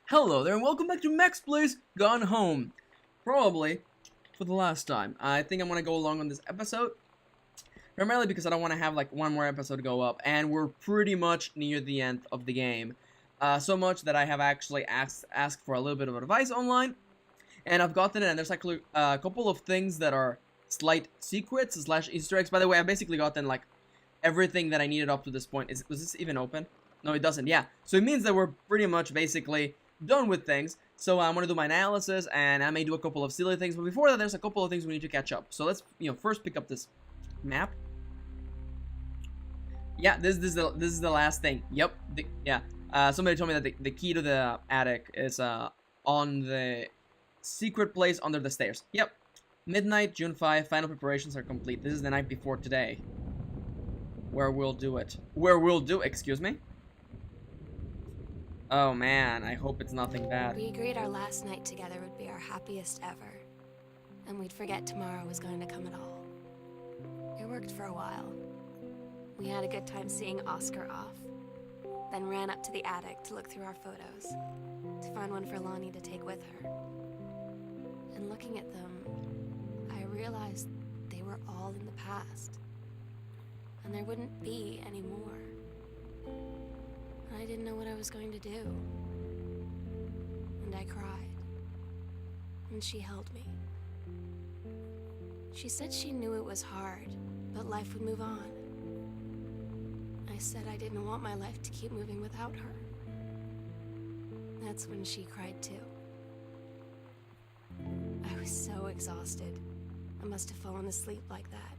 Hello there and welcome back to Max Plays Gone Home. Probably for the last time. I think I'm gonna go along on this episode. Primarily because I don't want to have like one more episode go up, and we're pretty much near the end of the game. So much that I have actually asked for a little bit of advice online, and I've gotten it, and there's actually a couple of things that are slight secrets slash Easter eggs. By the way, I've basically gotten like everything that I needed up to this point. Was this even open? No, it doesn't. Yeah. So it means that we're pretty much basically done with things. So I'm gonna do my analysis, and I may do a couple of silly things. But before that, there's a couple of things we need to catch up. So let's, first pick up this map. Yeah, this is the last thing. Yep. Yeah. Somebody told me that the key to the attic is on the secret place under the stairs. Yep. Midnight, June 5. Final preparations are complete. This is the night before today. Where we'll do it. Excuse me? Oh man, I hope it's nothing bad. We agreed our last night together would be our happiest ever. And we'd forget tomorrow was going to come at all. It worked for a while. We had a good time seeing Oscar off. Then ran up to the attic to look through our photos. To find one for Lonnie to take with her. And looking at them, I realized they were all in the past. And there wouldn't be any more. And I didn't know what I was going to do. And I cried. And she held me. She said she knew it was hard, but life would move on. I said I didn't want my life to keep moving without her. That's when she cried too. I was so exhausted. I must have fallen asleep like that,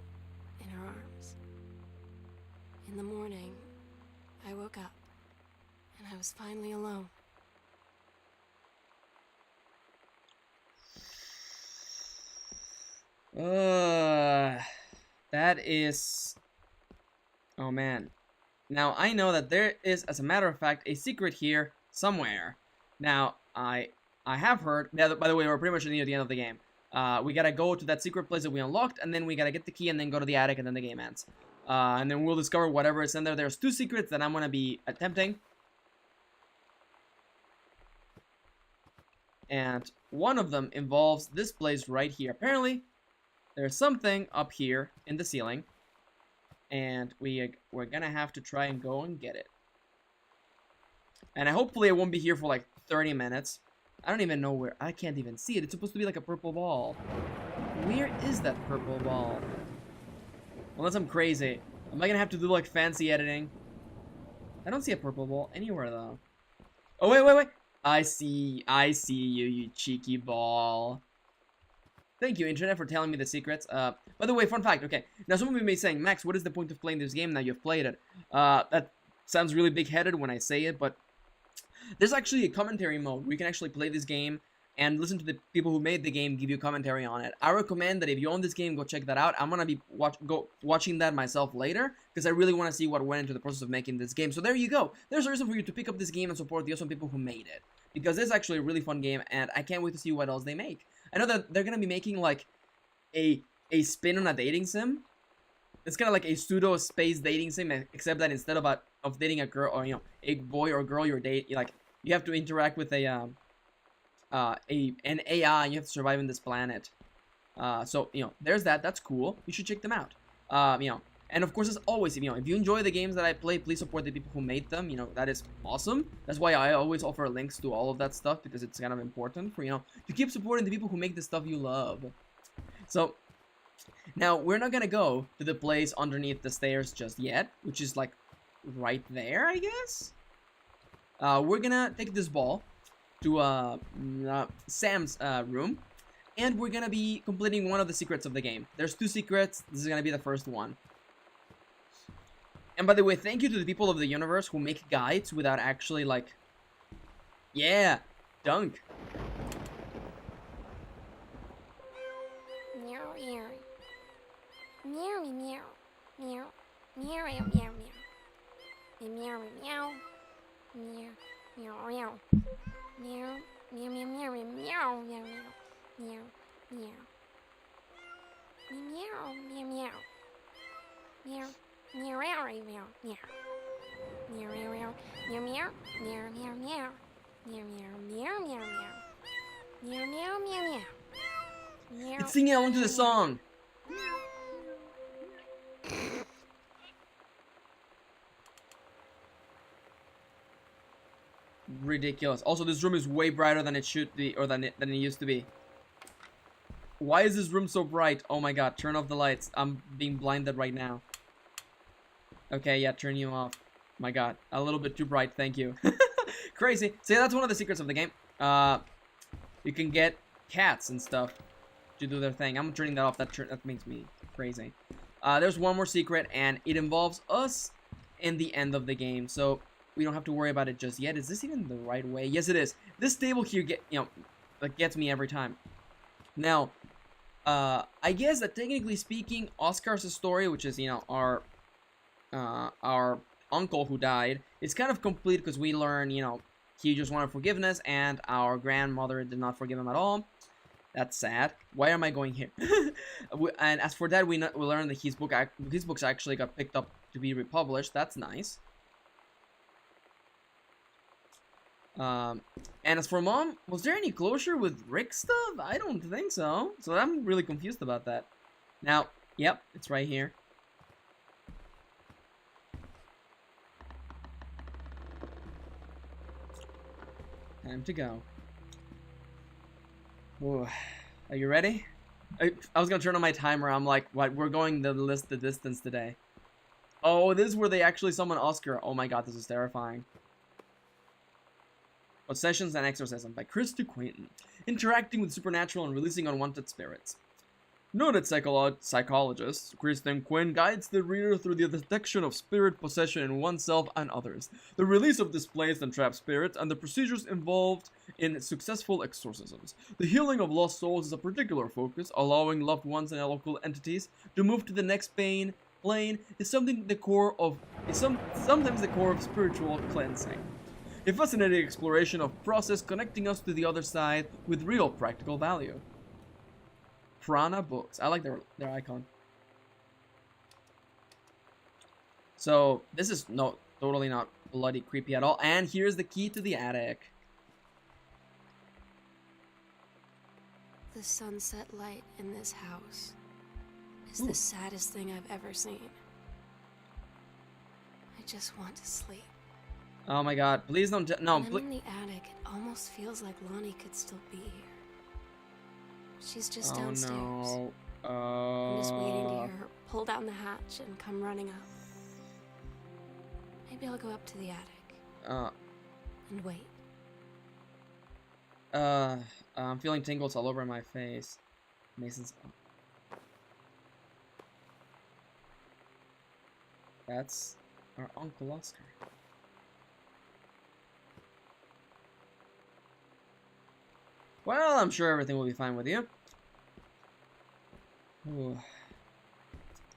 in her arms. In the morning, I woke up, and I was finally alone. That is... Oh man. Now, I know that there is, as a matter of fact, a secret here somewhere. Now, I have heard... By the way, we're pretty much near the end of the game. We gotta go to that secret place that we unlocked, and then we gotta get the key and then go to the attic, and then the game ends. And then we'll discover whatever is in there. There's 2 secrets that I'm gonna be attempting. And one of them involves this place right here. Apparently, there's something up here in the ceiling. And we're gonna have to try and go and get it. And hopefully it won't be here for like 30 minutes. I don't even know where. I can't even see it. It's supposed to be like a purple ball. Where is that purple ball? Unless I'm crazy. Am I gonna have to do like fancy editing? I don't see a purple ball anywhere though. Oh, wait. I see you, you cheeky ball. Thank you, Internet, for telling me the secrets. By the way, fun fact, okay. Now, some of you may be saying, Max, what is the point of playing this game now you've played it? That sounds really big-headed when I say it, but there's actually a commentary mode where you can actually play this game and listen to the people who made the game give you commentary on it. I recommend that if you own this game, go check that out. I'm gonna be watching that myself later, because I really want to see what went into the process of making this game. So there you go. There's a reason for you to pick up this game and support the awesome people who made it. Because it's actually a really fun game, and I can't wait to see what else they make. I know that they're gonna be making like a spin on a dating sim. It's kind of like a pseudo space dating sim, except that instead of dating a girl, or a boy or girl you have to interact with an AI. You have to survive in this planet. So there's that. That's cool. You should check them out. And of course, as always, if you enjoy the games that I play, please support the people who made them. That is awesome. That's why I always offer links to all of that stuff, because it's kind of important for to keep supporting the people who make the stuff you love. So now we're not gonna go to the place underneath the stairs just yet, which is like right there, I guess. We're gonna take this ball to Sam's room, and we're gonna be completing one of the secrets of the game. There's 2 secrets. This is gonna be the first one. And by the way, thank you to the people of the universe who make guides without actually like... Yeah, dunk. Meow, meow. Meow, meow. Meow. Meow, meow, meow. Meow, meow, meow. Meow, meow, meow. Meow, meow, meow, meow, meow, meow, meow, meow, meow. Meow, meow, meow. Meow. Meow, meow, meow, meow. Meow, meow, meow, meow, meow, meow, meow, meow. Meow meow meow meow meow. Meow meow meow meow. Meow. It's singing along to the song. Ridiculous. Also, this room is way brighter than it should be, or than it used to be. Why is this room so bright? Oh my god, turn off the lights. I'm being blinded right now. Okay, yeah, turn you off. My god, a little bit too bright, thank you. Crazy. See, that's one of the secrets of the game. You can get cats and stuff to do their thing. I'm turning that off. That makes me crazy. There's one more secret, and it involves us in the end of the game, so we don't have to worry about it just yet. Is this even the right way? Yes, it is. This table here that gets me every time. Now, I guess that technically speaking, Oscar's story, which is our uncle who died, is kind of complete because we learn he just wanted forgiveness, and our grandmother did not forgive him at all. That's sad. Why am I going here? And as for that, we learned that his books actually got picked up to be republished. That's nice. And as for Mom, was there any closure with Rick stuff? I don't think so. So I'm really confused about that. Now, yep, it's right here. Time to go. Ooh. Are you ready? I was gonna turn on my timer. I'm like, what? We're going the distance today. Oh, this is where they actually summon Oscar. Oh my god, this is terrifying. Possessions and Exorcism by Krista Quainton. Interacting with supernatural and releasing unwanted spirits. Noted psychologist Kristen Quinn guides the reader through the detection of spirit possession in oneself and others, the release of displaced and trapped spirits, and the procedures involved in successful exorcisms. The healing of lost souls is a particular focus, allowing loved ones and local entities to move to the next plane is sometimes the core of spiritual cleansing. A fascinating exploration of process connecting us to the other side with real practical value. Prana Books. I like their icon. So this is totally not bloody creepy at all. And here's the key to the attic. The sunset light in this house is the saddest thing I've ever seen. I just want to sleep. Oh my god, please don't no, when I'm in the attic, it almost feels like Lonnie could still be here. She's just downstairs. No. I'm just waiting to hear her pull down the hatch and come running up. Maybe I'll go up to the attic. And wait. I'm feeling tingles all over my face. Mason's. That's our Uncle Oscar. Well, I'm sure everything will be fine with you. Ooh.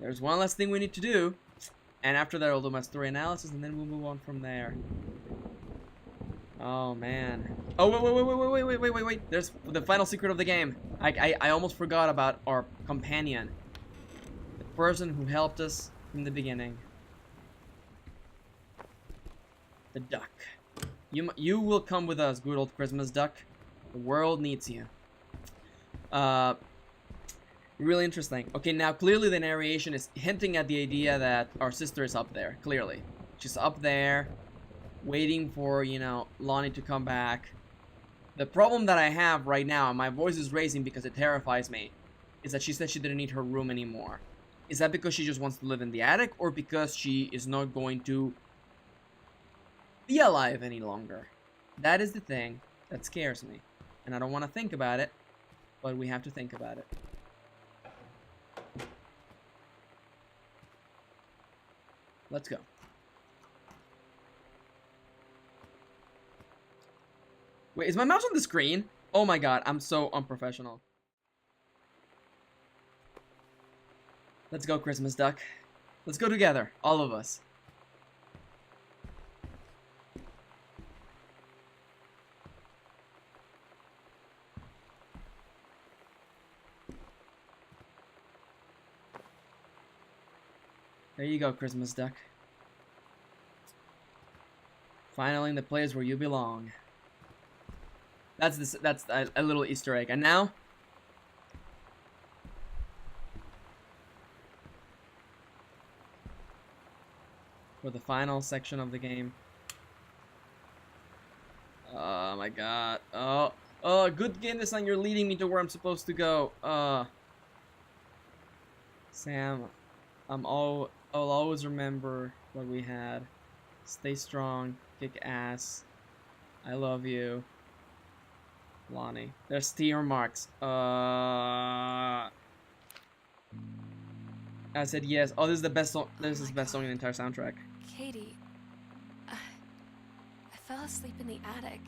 There's one last thing we need to do. And after that, I'll do my story analysis, and then we'll move on from there. Oh, man. Oh, wait. There's the final secret of the game. I almost forgot about our companion. The person who helped us from the beginning. The duck. You will come with us, good old Christmas duck. The world needs you. Really interesting. Okay, now clearly the narration is hinting at the idea that our sister is up there. Clearly. She's up there, waiting for, Lonnie to come back. The problem that I have right now, and my voice is raising because it terrifies me, is that she said she didn't need her room anymore. Is that because she just wants to live in the attic, or because she is not going to be alive any longer? That is the thing that scares me. And I don't want to think about it, but we have to think about it. Let's go. Wait, is my mouse on the screen? Oh my god, I'm so unprofessional. Let's go, Christmas duck. Let's go together, all of us. There you go, Christmas duck. Finally in the place where you belong. That's a little Easter egg. And now, for the final section of the game. Oh my god. Oh, good game design. You're leading me to where I'm supposed to go. Sam, I'll always remember what we had. Stay strong, kick ass. I love you, Lonnie. There's tear marks. I said yes. Oh, this is the best song. This is the best song in the entire soundtrack. Katie, I fell asleep in the attic,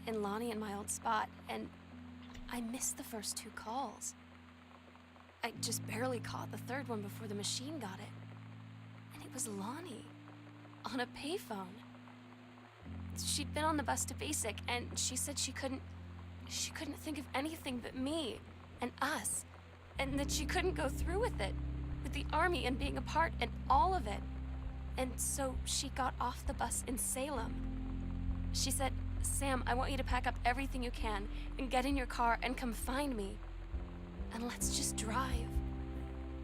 in Lonnie and my old spot, and I missed the first 2 calls. I just barely caught the 3rd one before the machine got it. And it was Lonnie, on a payphone. She'd been on the bus to Basic, and she said she couldn't think of anything but me and us, and that she couldn't go through with it, with the army and being apart and all of it. And so she got off the bus in Salem. She said, "Sam, I want you to pack up everything you can and get in your car and come find me. And let's just drive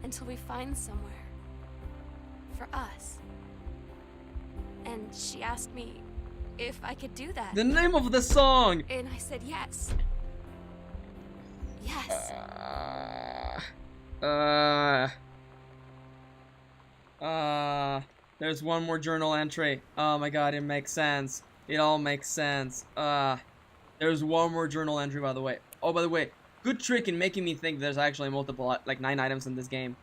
until we find somewhere for us." And she asked me if I could do that. The name of the song! And I said yes. Yes. There's one more journal entry. Oh my god, it makes sense. It all makes sense. There's one more journal entry, by the way. Oh, by the way, good trick in making me think there's actually multiple, like 9 items in this game.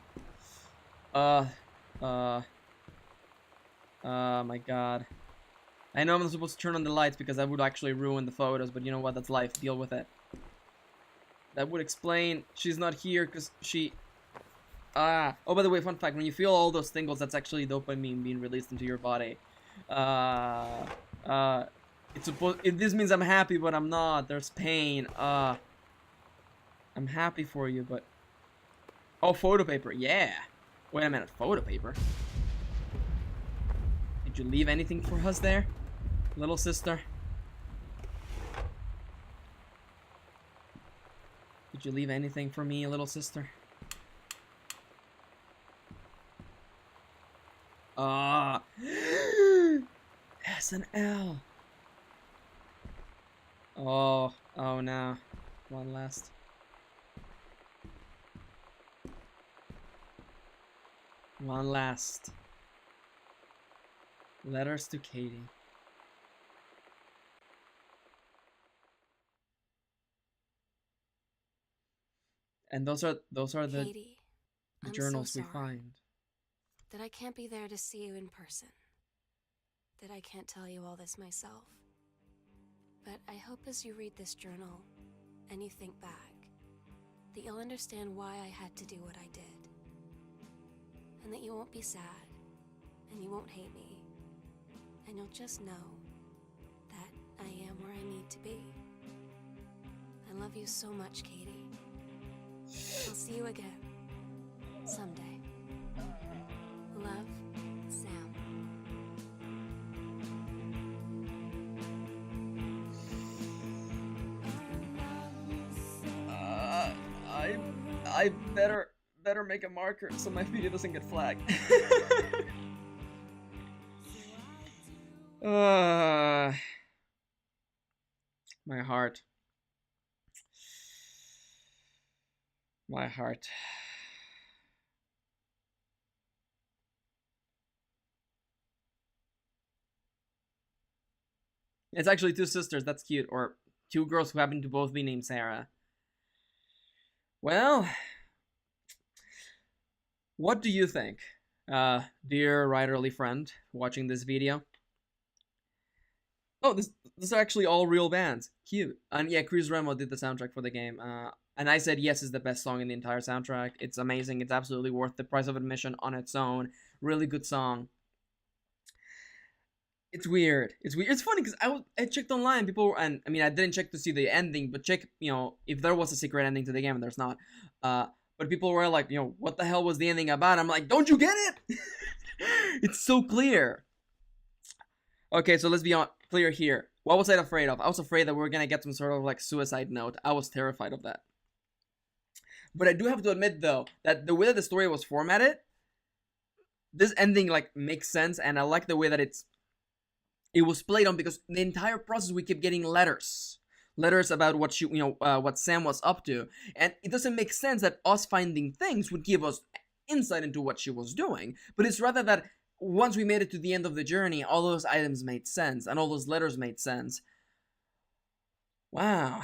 Oh my god. I know I'm not supposed to turn on the lights because that would actually ruin the photos, but you know what? That's life. Deal with it. That would explain she's not here because she... Oh, by the way, fun fact. When you feel all those tingles, that's actually dopamine being released into your body. It's supposed... This means I'm happy, but I'm not. There's pain. I'm happy for you, but... Oh, photo paper. Yeah. Wait a minute. Photo paper? Did you leave anything for us there? Little sister? Did you leave anything for me, little sister? S and L. Oh no. One last. One last. Letters to Katie. And those are the Katie, I'm journals so we sorry find. that I can't be there to see you in person. That I can't tell you all this myself. But I hope as you read this journal and you think back, that you'll understand why I had to do what I did. And that you won't be sad, and you won't hate me, and you'll just know that I am where I need to be. I love you so much, Katie. I'll see you again, someday. Love, Sam. I better make a marker so my video doesn't get flagged. My heart. My heart. It's actually 2 sisters, that's cute. Or 2 girls who happen to both be named Sarah. Well, what do you think, dear writerly friend watching this video? Oh, this are actually all real bands. Cute. And yeah, Chris Remo did the soundtrack for the game. And I said yes is the best song in the entire soundtrack. It's amazing. It's absolutely worth the price of admission on its own. Really good song. It's weird. It's weird. It's funny because I checked online. People were, and I mean I didn't check to see the ending, but check if there was a secret ending to the game, and there's not. But people were like, what the hell was the ending about? I'm like, don't you get it? It's so clear. Okay, so let's be clear here. What was I afraid of? I was afraid that we were gonna get some sort of like suicide note. I was terrified of that. But I do have to admit though that the way that the story was formatted, this ending like makes sense, and I like the way that it was played on, because the entire process we kept getting letters about what what Sam was up to, and it doesn't make sense that us finding things would give us insight into what she was doing, but it's rather that once we made it to the end of the journey, all those items made sense and all those letters made sense. Wow.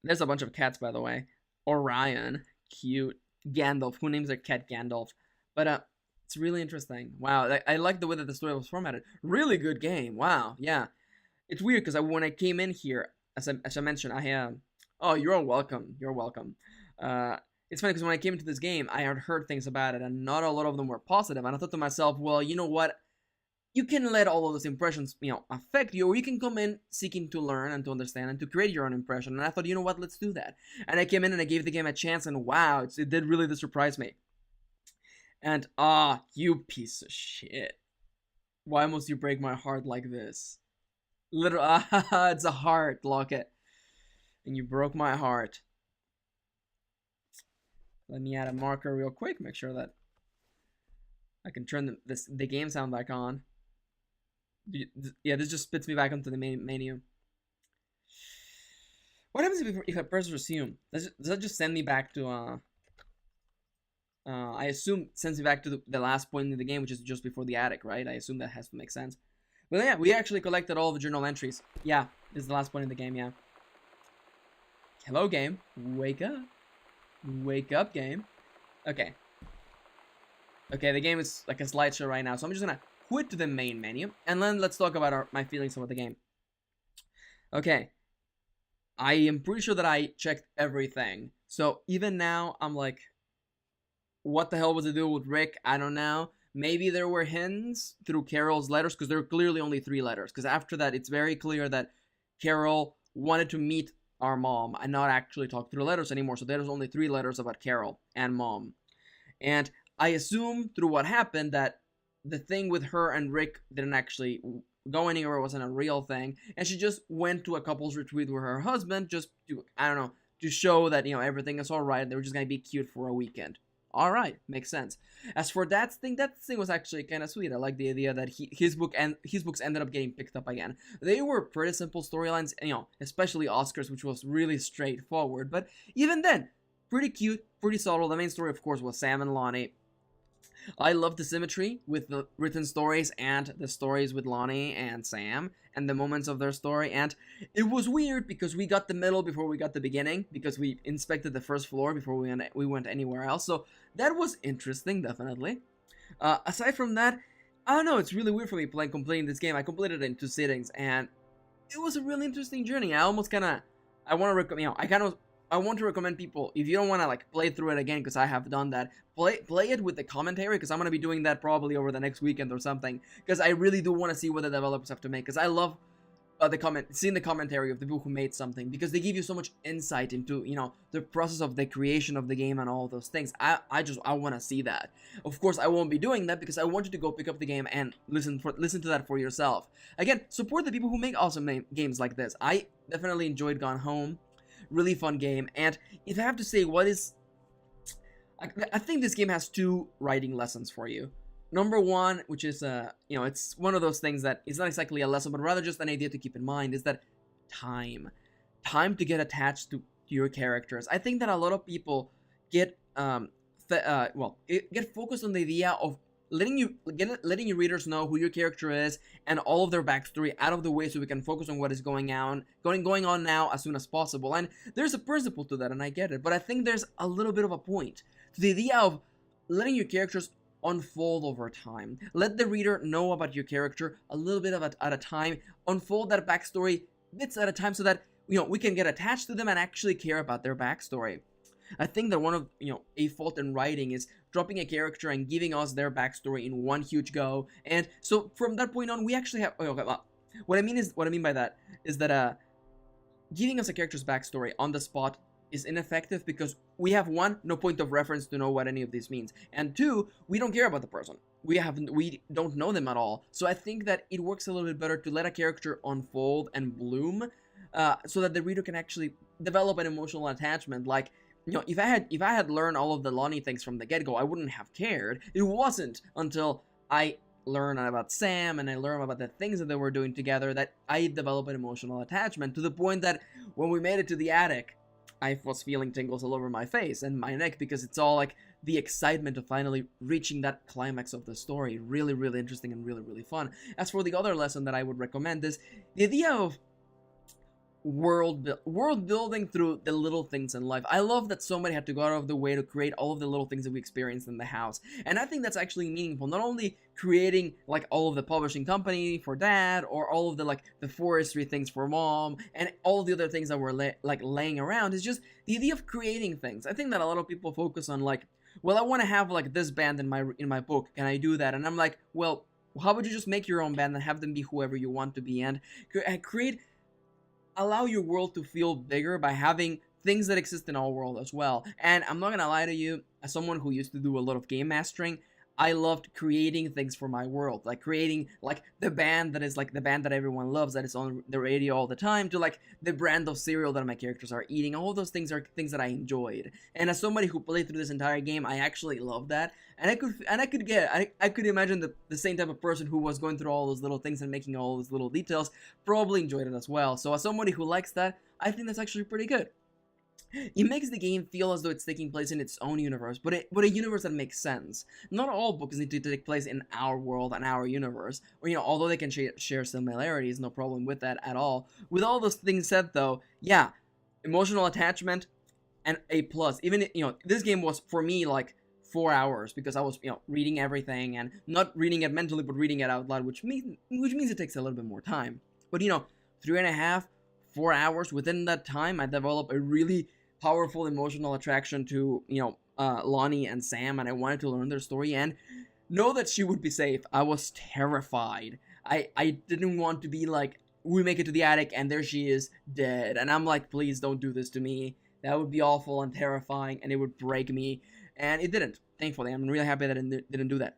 There's a bunch of cats, by the way. Orion, cute. Gandalf, who names their cat Gandalf? But it's really interesting. Wow, I like the way that the story was formatted. Really good game. Wow, yeah. It's weird because when I came in here, as I mentioned, I am. Oh, you're welcome. You're welcome. It's funny because when I came into this game, I had heard things about it, and not a lot of them were positive. And I thought to myself, well, you know what? You can let all of those impressions, affect you, or you can come in seeking to learn and to understand and to create your own impression. And I thought, you know what? Let's do that. And I came in and I gave the game a chance, and wow, it did really surprise me. And you piece of shit. Why must you break my heart like this? Literally, it's a heart, Locket. And you broke my heart. Let me add a marker real quick, make sure that I can turn the game sound back on. Yeah, this just spits me back onto the main menu. What happens if I press resume? Does that just send me back to I assume sends me back to the last point in the game, which is just before the attic, right? I assume that has to make sense. But yeah, we actually collected all of the journal entries. Yeah, this is the last point in the game, yeah. Hello, game. Wake up. Wake up, game. Okay. Okay, the game is like a slideshow right now, so I'm just gonna quit to the main menu, and then let's talk about my feelings about the game. Okay. I am pretty sure that I checked everything. So even now, I'm like, what the hell was it do with Rick? I don't know. Maybe there were hints through Carol's letters, because there are clearly only 3 letters. Because after that, it's very clear that Carol wanted to meet our mom and not actually talk through letters anymore. So there's only 3 letters about Carol and mom. And I assume through what happened that the thing with her and Rick didn't actually go anywhere, wasn't a real thing. And she just went to a couple's retreat with her husband just to, I don't know, to show that, everything is alright. They were just going to be cute for a weekend. Alright, makes sense. As for that thing was actually kind of sweet. I like the idea that his books ended up getting picked up again. They were pretty simple storylines, especially Oscar's, which was really straightforward. But even then, pretty cute, pretty subtle. The main story, of course, was Sam and Lonnie. I love the symmetry with the written stories and the stories with Lonnie and Sam and the moments of their story. And it was weird because we got the middle before we got the beginning, because we inspected the first floor before we went anywhere else. So that was interesting, definitely. Aside from that, I don't know, it's really weird for me completing this game. I completed it in 2 sittings, and it was a really interesting journey. I want to recommend people, if you don't want to like play through it again, because I have done that, play it with the commentary, because I'm going to be doing that probably over the next weekend or something, because I really do want to see what the developers have to make, because I love seeing the commentary of the people who made something, because they give you so much insight into, the process of the creation of the game and all those things. I want to see that. Of course, I won't be doing that because I want you to go pick up the game and listen to that for yourself. Again, support the people who make awesome games like this. I definitely enjoyed Gone Home. Really fun game. And if I have to say I think this game has 2 writing lessons for you. Number 1, which is it's one of those things that is not exactly a lesson, but rather just an idea to keep in mind, is that time to get attached to your characters. I think that a lot of people get get focused on the idea of letting your readers know who your character is and all of their backstory out of the way, so we can focus on what is going on now as soon as possible. And there's a principle to that, and I get it, but I think there's a little bit of a point to the idea of letting your characters unfold over time. Let the reader know about your character a little bit at a time. Unfold that backstory bits at a time, so that we can get attached to them and actually care about their backstory. I think that one of a fault in writing is dropping a character and giving us their backstory in one huge go. And so from that point on, we actually have what I mean by that is that giving us a character's backstory on the spot is ineffective, because we have 1, no point of reference to know what any of this means, and 2, we don't care about the person. we don't know them at all. So I think that it works a little bit better to let a character unfold and bloom, so that the reader can actually develop an emotional attachment. Like, you know, if I had learned all of the Lonnie things from the get-go, I wouldn't have cared. It wasn't until I learned about Sam and I learned about the things that they were doing together that I developed an emotional attachment, to the point that when we made it to the attic, I was feeling tingles all over my face and my neck, because it's all like the excitement of finally reaching that climax of the story. Really, really interesting and really, really fun. As for the other lesson that I would recommend is the idea of world building through the little things in life. I love that somebody had to go out of the way to create all of the little things that we experienced in the house, and I think that's actually meaningful. Not only creating like all of the publishing company for dad, or all of the like the forestry things for mom, and all the other things that were laying around, is just the idea of creating things. I think that a lot of people focus on like, well, I want to have like this band in my book, can I do that? And I'm like, well, how about you just make your own band and have them be whoever you want to be, and allow your world to feel bigger by having things that exist in our world as well. And I'm not gonna lie to you, as someone who used to do a lot of game mastering, I loved creating things for my world, like creating like the band that is like the band that everyone loves, that is on the radio all the time, to like the brand of cereal that my characters are eating. All of those things are things that I enjoyed. And as somebody who played through this entire game, I actually love that. And I could imagine the same type of person who was going through all those little things and making all those little details probably enjoyed it as well. So as somebody who likes that, I think that's actually pretty good. It makes the game feel as though it's taking place in its own universe, but a universe that makes sense. Not all books need to take place in our world and our universe, or, you know, although they can share similarities, no problem with that at all. With all those things said, though, yeah, emotional attachment and A+. Even, you know, this game was, for me, like 4 hours, because I was, you know, reading everything, and not reading it mentally, but reading it out loud, which means it takes a little bit more time. But, you know, 3.5, 4 hours, within that time, I developed a really powerful emotional attraction to, you know, Lonnie and Sam, and I wanted to learn their story and know that she would be safe. I was terrified. I didn't want to be like, we make it to the attic and there she is dead, and I'm like, please don't do this to me. That would be awful and terrifying, and it would break me, and it didn't. Thankfully, I'm really happy that it didn't do that.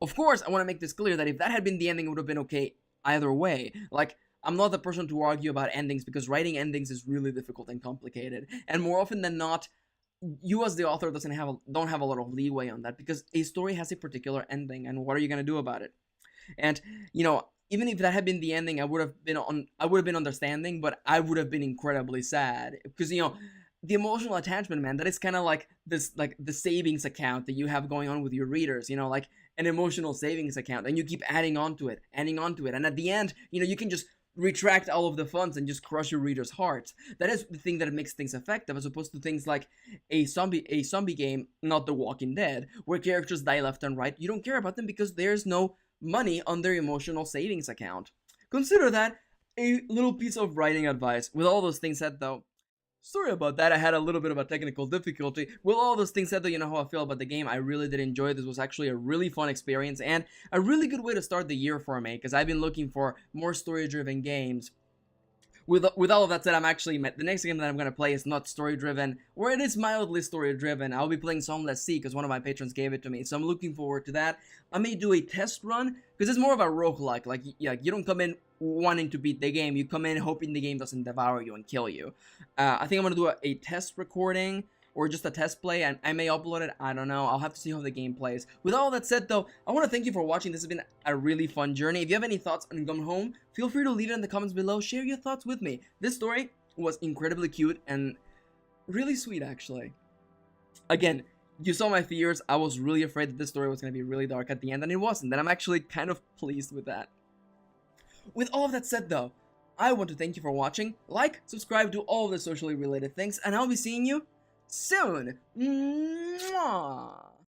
Of course, I want to make this clear that if that had been the ending, it would have been okay either way. Like, I'm not the person to argue about endings, because writing endings is really difficult and complicated. And more often than not, you as the author don't have a lot of leeway on that, because a story has a particular ending, and what are you going to do about it? And, you know, even if that had been the ending, I would have been understanding, but I would have been incredibly sad, because, you know, the emotional attachment, man, that is kind of like this, like the savings account that you have going on with your readers, you know, like an emotional savings account, and you keep adding on to it, and at the end, you know, you can just retract all of the funds and just crush your readers' hearts. That is the thing that makes things effective, as opposed to things like a zombie game, not The Walking Dead, where characters die left and right. You don't care about them because there's no money on their emotional savings account. Consider that a little piece of writing advice. With all those things said, though, sorry about that, I had a little bit of a technical difficulty. With all those things said, though, you know how I feel about the game. I really did enjoy it. This was actually a really fun experience, and a really good way to start the year for me, because I've been looking for more story-driven games. With all of that said, the next game that I'm going to play is not story-driven, or it is mildly story-driven. I'll be playing Somless Sea, because one of my patrons gave it to me, so I'm looking forward to that. I may do a test run, because it's more of a roguelike. Like, you don't come in wanting to beat the game, you come in hoping the game doesn't devour you and kill you. I think I'm going to do a test recording, or just a test play, and I may upload it. I don't know. I'll have to see how the game plays. With all that said, though, I want to thank you for watching. This has been a really fun journey. If you have any thoughts on Gone Home, feel free to leave it in the comments below. Share your thoughts with me. This story was incredibly cute and really sweet, actually. Again, you saw my fears. I was really afraid that this story was going to be really dark at the end, and it wasn't. And I'm actually kind of pleased with that. With all of that said, though, I want to thank you for watching. Like, subscribe, do all of the socially related things, and I'll be seeing you soon. Mwah!